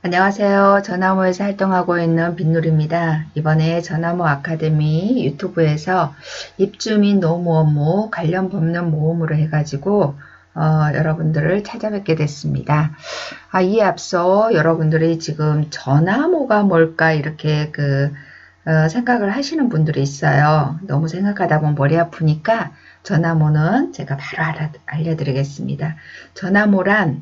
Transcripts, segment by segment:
안녕하세요. 전화모에서 활동하고 있는 빈누리입니다. 이번에 전화모 아카데미 유튜브에서 입주민 노무 업무 관련 법률 모음으로 해가지고 여러분들을 찾아뵙게 됐습니다. 이에 앞서 여러분들이 지금 전화모가 뭘까 이렇게 생각을 하시는 분들이 있어요. 너무 생각하다 보면 머리 아프니까 전화모는 제가 바로 알려드리겠습니다. 전화모란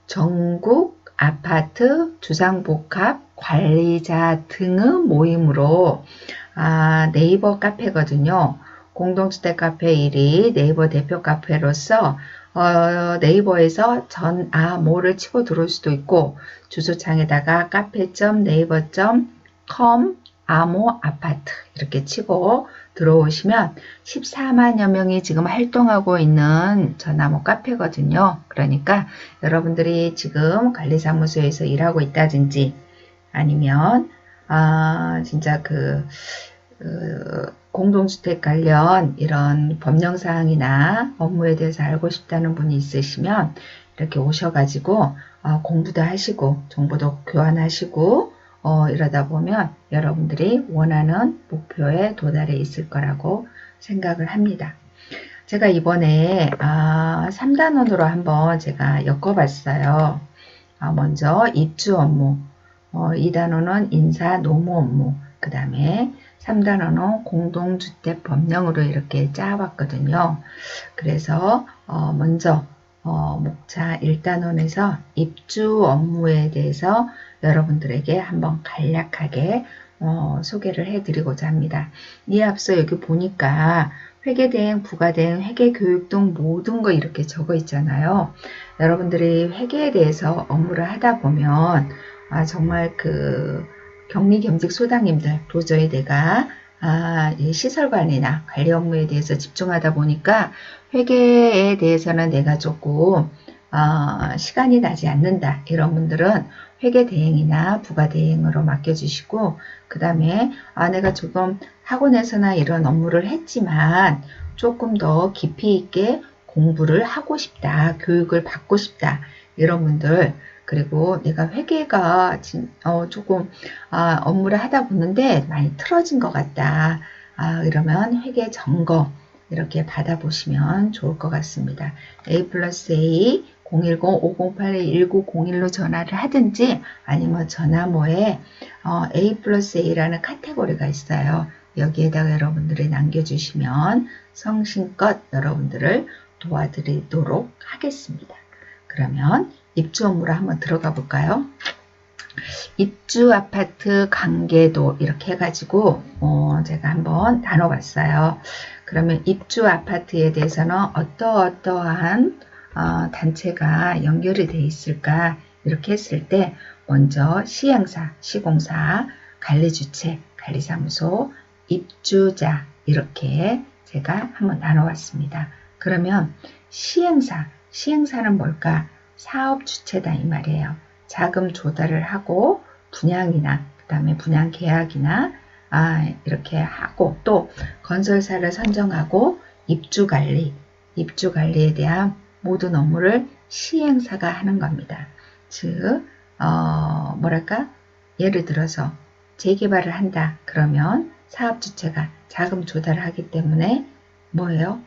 전국 아파트 주상복합 관리자 등의 모임으로 네이버 카페거든요. 공동주택 카페 1위 네이버 대표 카페로서 네이버에서 전아모를 치고 들어올 수도 있고 주소창에다가 카페.네이버.com 아모 아파트 이렇게 치고 들어오시면 14만여 명이 지금 활동하고 있는 전아모 카페거든요. 그러니까 여러분들이 지금 관리사무소에서 일하고 있다든지 아니면 진짜 공동주택 관련 이런 법령사항이나 업무에 대해서 알고 싶다는 분이 있으시면 이렇게 오셔가지고 공부도 하시고 정보도 교환하시고 이러다 보면 여러분들이 원하는 목표에 도달해 있을 거라고 생각을 합니다. 제가 이번에 3단원으로 한번 제가 엮어봤어요. 먼저 입주 업무, 2단원은 인사 노무 업무, 그 다음에 3단원은 공동주택 법령으로 이렇게 짜봤거든요. 그래서 먼저 목차 1단원에서 입주 업무에 대해서 여러분들에게 한번 간략하게 소개를 해드리고자 합니다. 이에 앞서 여기 보니까 회계대행, 부가대행, 회계교육 등 모든 거 이렇게 적어 있잖아요. 여러분들이 회계에 대해서 업무를 하다 보면 정말 격리겸직 소장님들 도저히 내가 이 시설관리나 관리 업무에 대해서 집중하다 보니까 회계에 대해서는 내가 조금 시간이 나지 않는다. 이런 분들은 회계대행이나 부가대행으로 맡겨주시고 그 다음에 내가 조금 학원에서나 이런 업무를 했지만 조금 더 깊이 있게 공부를 하고 싶다. 교육을 받고 싶다. 이런 분들 그리고 내가 회계가 조금 업무를 하다 보는데 많이 틀어진 것 같다. 이러면 회계 점검 이렇게 받아보시면 좋을 것 같습니다. A 플러스 A 010-5081-1901로 전화를 하든지 아니면 전화모에 A 플러스 A라는 카테고리가 있어요. 여기에다가 여러분들이 남겨주시면 성심껏 여러분들을 도와드리도록 하겠습니다. 그러면 입주 업무로 한번 들어가 볼까요? 입주 아파트 관계도 이렇게 해가지고 제가 한번 나눠봤어요. 그러면 입주 아파트에 대해서는 어떠한 단체가 연결이 돼 있을까 이렇게 했을 때 먼저 시행사, 시공사, 관리주체, 관리사무소, 입주자 이렇게 제가 한번 나눠봤습니다. 그러면 시행사는 뭘까? 사업 주체다 이 말이에요. 자금 조달을 하고 분양이나 그 다음에 분양 계약이나 이렇게 하고 또 건설사를 선정하고 입주관리에 대한 모든 업무를 시행사가 하는 겁니다. 즉 뭐랄까 예를 들어서 재개발을 한다 그러면 사업 주체가 자금 조달을 하기 때문에 뭐예요?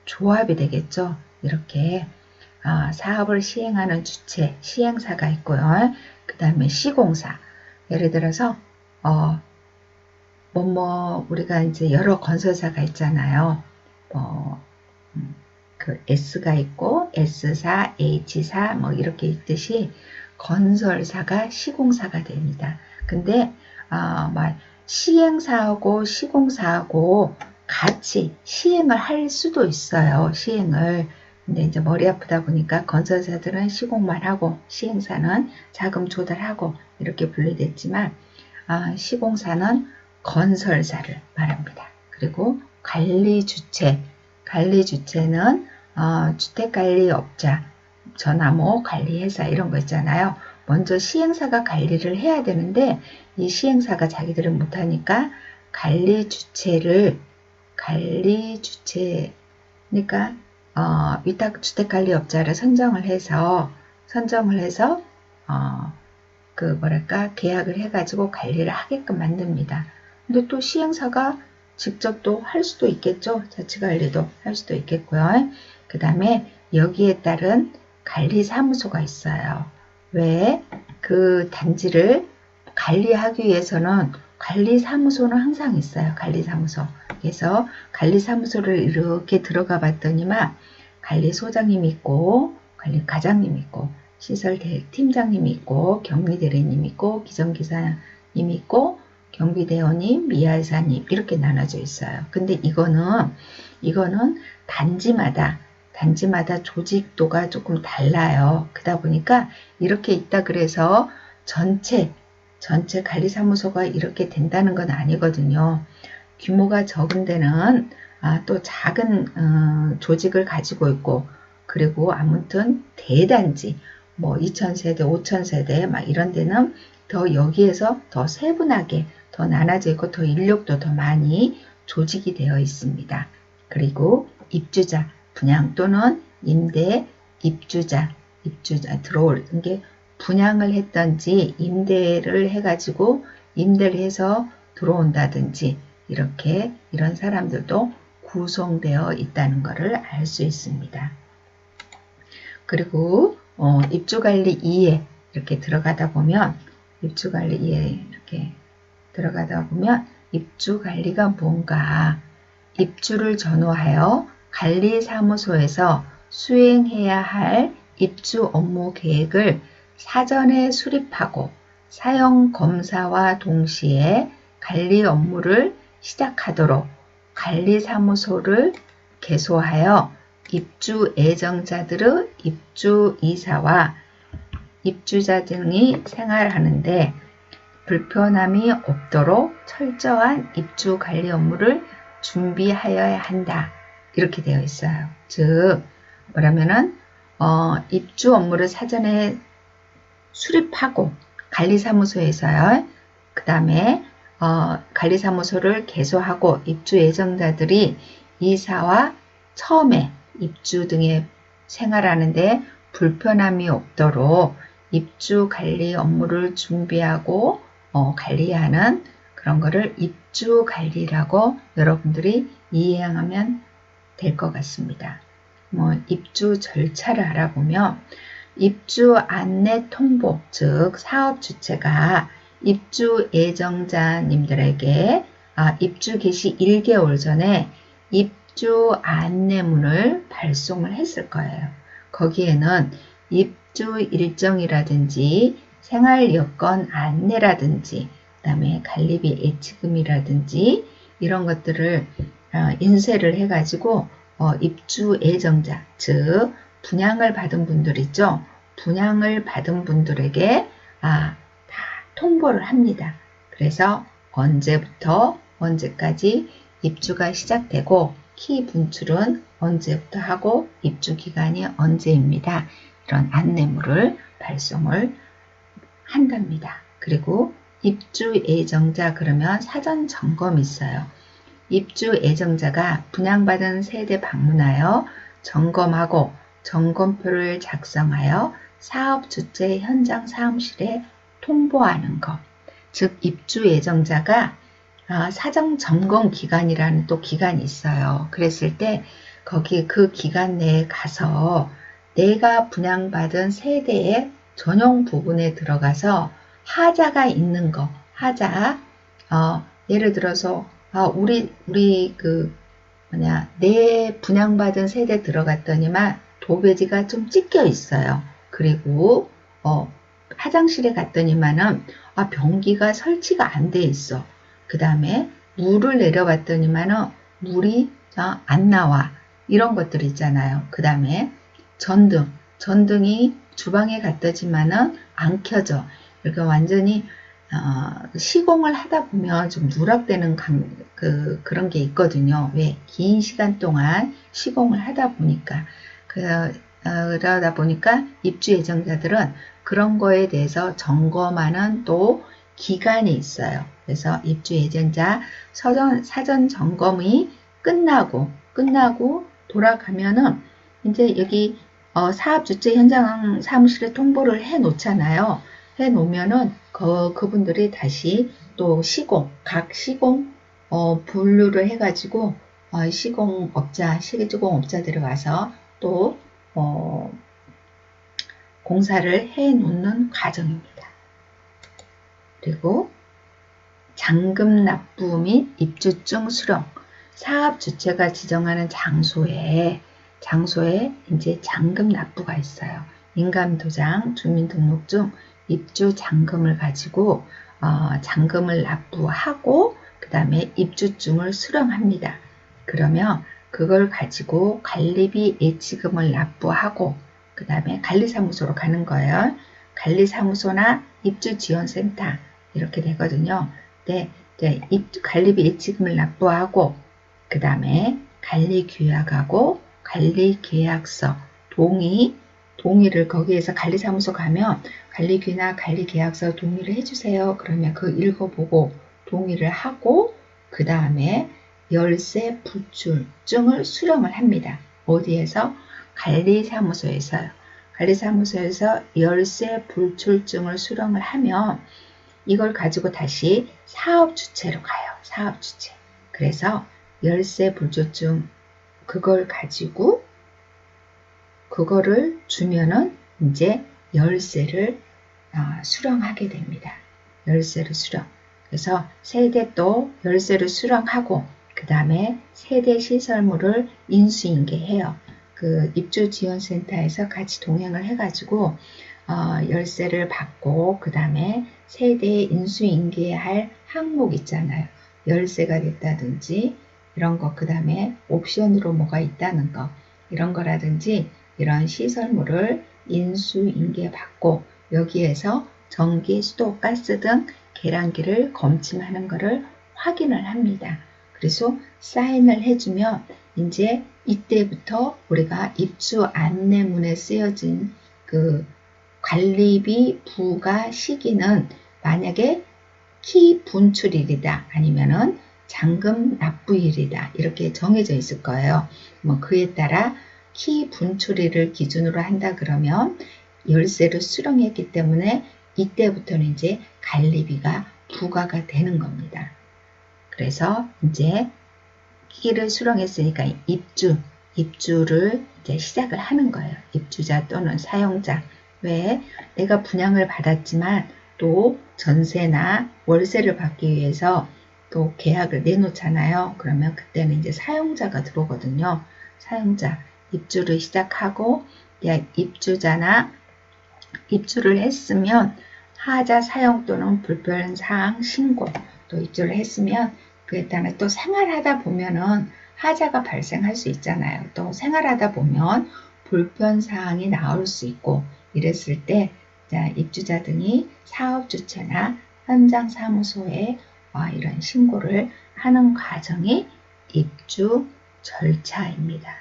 조합이 되겠죠. 이렇게 사업을 시행하는 주체, 시행사가 있고요. 그 다음에 시공사. 예를 들어서, 우리가 이제 여러 건설사가 있잖아요. S가 있고, S사, H사, 이렇게 있듯이 건설사가 시공사가 됩니다. 근데, 시행사하고 시공사하고 같이 시행을 할 수도 있어요. 시행을. 근데 이제 머리 아프다 보니까 건설사들은 시공만 하고 시행사는 자금 조달하고 이렇게 분리됐지만 시공사는 건설사를 말합니다. 그리고 관리주체는 주택관리업자, 전화모 관리회사 이런 거 있잖아요. 먼저 시행사가 관리를 해야 되는데 이 시행사가 자기들은 못하니까 관리주체니까 위탁주택관리업자를 선정을 해서 계약을 해가지고 관리를 하게끔 만듭니다. 근데 또 시행사가 직접 또 할 수도 있겠죠. 자치관리도 할 수도 있겠고요. 그 다음에 여기에 따른 관리사무소가 있어요. 왜? 그 단지를 관리하기 위해서는 관리사무소는 항상 있어요. 관리사무소. 그래서 관리사무소를 이렇게 들어가 봤더니만 관리소장님이 있고 관리과장님이 있고 시설팀장님이 있고 경비대리님이 있고 기정기사님이 있고 경비대원님, 미아이사님 이렇게 나눠져 있어요. 근데 이거는 단지마다 조직도가 조금 달라요. 그러다 보니까 이렇게 있다 그래서 전체 관리사무소가 이렇게 된다는 건 아니거든요. 규모가 적은 데는 또 작은 조직을 가지고 있고 그리고 아무튼 대단지 뭐 2000세대, 5000세대 막 이런 데는 더 여기에서 더 세분하게 더 나눠져 있고 더 인력도 더 많이 조직이 되어 있습니다. 그리고 입주자, 분양 또는 임대 입주자 들어올 게 분양을 했던지 임대를 해가지고 임대를 해서 들어온다든지 이렇게 이런 사람들도 구성되어 있다는 것을 알 수 있습니다. 그리고 입주관리 2에 이렇게 들어가다 보면 입주관리 2에 이렇게 들어가다 보면 입주관리가 뭔가 입주를 전후하여 관리사무소에서 수행해야 할 입주 업무 계획을 사전에 수립하고 사용 검사와 동시에 관리 업무를 시작하도록 관리사무소를 개소하여 입주 예정자들의 입주 이사와 입주자 등이 생활하는데 불편함이 없도록 철저한 입주 관리 업무를 준비하여야 한다. 이렇게 되어 있어요. 즉 뭐라면은 입주 업무를 사전에 수립하고 관리사무소에서요. 그 다음에 관리사무소를 개소하고 입주 예정자들이 이사와 처음에 입주 등의 생활하는데 불편함이 없도록 입주 관리 업무를 준비하고 관리하는 그런 거를 입주 관리라고 여러분들이 이해하면 될 것 같습니다. 입주 절차를 알아보면 입주 안내 통보, 즉 사업 주체가 입주 예정자님들에게 입주 개시 1개월 전에 입주 안내문을 발송을 했을 거예요. 거기에는 입주 일정이라든지 생활 여건 안내라든지 그다음에 관리비 예치금이라든지 이런 것들을 인쇄를 해가지고 입주 예정자, 즉 분양을 받은 분들 있죠. 분양을 받은 분들에게 다 통보를 합니다. 그래서 언제부터 언제까지 입주가 시작되고 키 분출은 언제부터 하고 입주 기간이 언제입니다. 이런 안내물을 발송을 한답니다. 그리고 입주 예정자 그러면 사전 점검이 있어요. 입주 예정자가 분양받은 세대 방문하여 점검하고 점검표를 작성하여 사업 주체 현장 사무실에 통보하는 것. 즉 입주 예정자가 사전 점검 기간이라는 또 기간이 있어요. 그랬을 때 거기 그 기간 내에 가서 내가 분양받은 세대의 전용 부분에 들어가서 하자가 있는 거, 하자. 예를 들어서 내 분양받은 세대 들어갔더니만 도배지가 좀 찢겨 있어요. 그리고 화장실에 갔더니만은 변기가 설치가 안 돼 있어. 그 다음에 물을 내려봤더니만은 물이 안 나와. 이런 것들 있잖아요. 그 다음에 전등이 주방에 갔더지만은 안 켜져. 이렇게 완전히 시공을 하다 보면 좀 누락되는 그런 게 있거든요. 왜? 긴 시간 동안 시공을 하다 보니까. 그러다 보니까 입주 예정자들은 그런 거에 대해서 점검하는 또 기간이 있어요. 그래서 입주 예정자 사전 점검이 끝나고 돌아가면은 이제 여기 사업 주체 현장 사무실에 통보를 해 놓잖아요. 해 놓으면은 그분들이 다시 또 각 시공 분류를 해가지고 시공업자들이 와서 또 공사를 해 놓는 과정입니다. 그리고 잔금 납부 및 입주증 수령. 사업 주체가 지정하는 장소에 이제 잔금 납부가 있어요. 인감도장, 주민등록증, 입주 잔금을 가지고 잔금을 납부하고 그 다음에 입주증을 수령합니다. 그러면 그걸 가지고 관리비 예치금을 납부하고 그 다음에 관리사무소로 가는 거예요. 관리사무소나 입주지원센터 이렇게 되거든요. 네, 관리비 예치금을 납부하고 그 다음에 관리규약하고 관리계약서, 동의를 거기에서 관리사무소 가면 관리규나 관리계약서 동의를 해주세요. 그러면 그 읽어보고 동의를 하고 그 다음에 열세 불출증을 수령을 합니다. 어디에서? 관리사무소에서요. 관리사무소에서 열세 불출증을 수령을 하면 이걸 가지고 다시 사업주체로 가요. 사업주체. 그래서 열세 불출증 그걸 가지고 그거를 주면은 이제 열세를 수령하게 됩니다. 열세를 수령. 그래서 세대 또 열세를 수령하고 그 다음에 세대 시설물을 인수인계해요. 그 입주지원센터에서 같이 동행을 해가지고 열세를 받고 그 다음에 세대에 인수인계할 항목 있잖아요. 열세가 됐다든지 이런 거, 그 다음에 옵션으로 뭐가 있다는 거, 이런 거라든지 이런 시설물을 인수인계 받고 여기에서 전기, 수도, 가스 등 계량기를 검침하는 것을 확인을 합니다. 그래서 사인을 해주면 이제 이때부터 우리가 입주 안내문에 쓰여진 그 관리비 부과 시기는 만약에 키 분출일이다 아니면은 잔금 납부일이다 이렇게 정해져 있을 거예요. 뭐 그에 따라 키 분출일을 기준으로 한다 그러면 열세를 수령했기 때문에 이때부터는 이제 관리비가 부과가 되는 겁니다. 그래서 이제 키를 수령했으니까 입주를 이제 시작을 하는 거예요. 입주자 또는 사용자. 왜? 내가 분양을 받았지만 또 전세나 월세를 받기 위해서 또 계약을 내놓잖아요. 그러면 그때는 이제 사용자가 들어오거든요. 사용자 입주를 시작하고 입주자나 입주를 했으면 하자 사용 또는 불편사항 신고 또 입주를 했으면 그에 따라 또 생활하다 보면은 하자가 발생할 수 있잖아요. 또 생활하다 보면 불편사항이 나올 수 있고 이랬을 때 입주자 등이 사업주체나 현장사무소에 이런 신고를 하는 과정이 입주 절차입니다.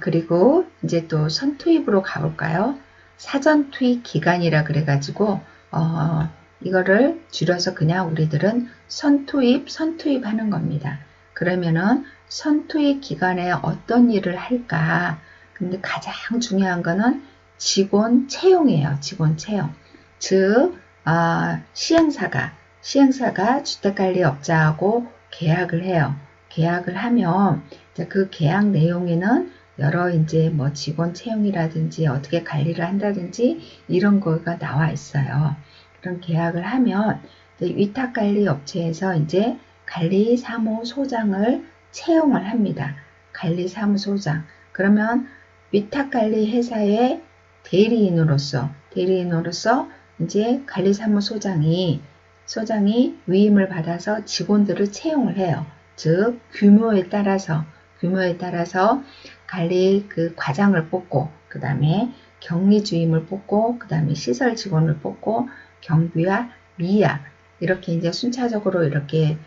그리고 이제 또 선투입으로 가볼까요? 사전투입 기간이라 그래가지고 이거를 줄여서 그냥 우리들은 선투입 하는 겁니다. 그러면은 선투입 기간에 어떤 일을 할까? 근데 가장 중요한 거는 직원 채용이에요. 직원 채용. 즉 시행사가 주택관리업자하고 계약을 해요. 계약을 하면 그 계약 내용에는 여러 이제 뭐 직원 채용이라든지 어떻게 관리를 한다든지 이런 거가 나와 있어요. 그런 계약을 하면 위탁관리 업체에서 이제 관리사무소장을 채용을 합니다. 관리사무소장. 그러면 위탁관리 회사의 대리인으로서 이제 관리사무소장이 위임을 받아서 직원들을 채용을 해요. 즉 규모에 따라서 관리 그 과장을 뽑고 그 다음에 격리주임을 뽑고 그 다음에 시설 직원을 뽑고 경비와 미야 이렇게 이제 순차적으로 이렇게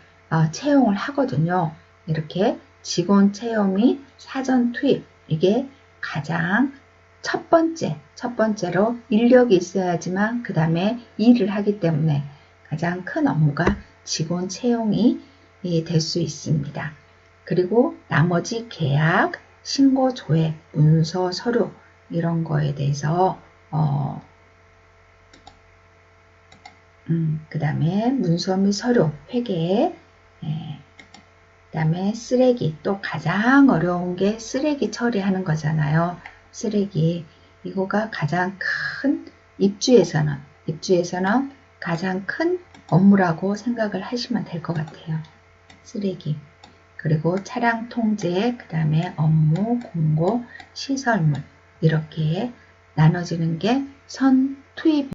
채용을 하거든요. 이렇게 직원 채용 및 사전 투입 이게 가장 첫 번째로 인력이 있어야지만 그 다음에 일을 하기 때문에 가장 큰 업무가 직원 채용이 될 수 있습니다. 그리고 나머지 계약, 신고, 조회, 문서, 서류 이런 거에 대해서 그 다음에 문서 및 서류, 회계, 그 다음에 쓰레기, 또 가장 어려운 게 쓰레기 처리하는 거잖아요. 쓰레기, 이거가 가장 큰 입주에서는 가장 큰 업무라고 생각을 하시면 될 것 같아요. 쓰레기. 그리고 차량 통제, 그 다음에 업무, 공고, 시설물 이렇게 나눠지는 게 선 투입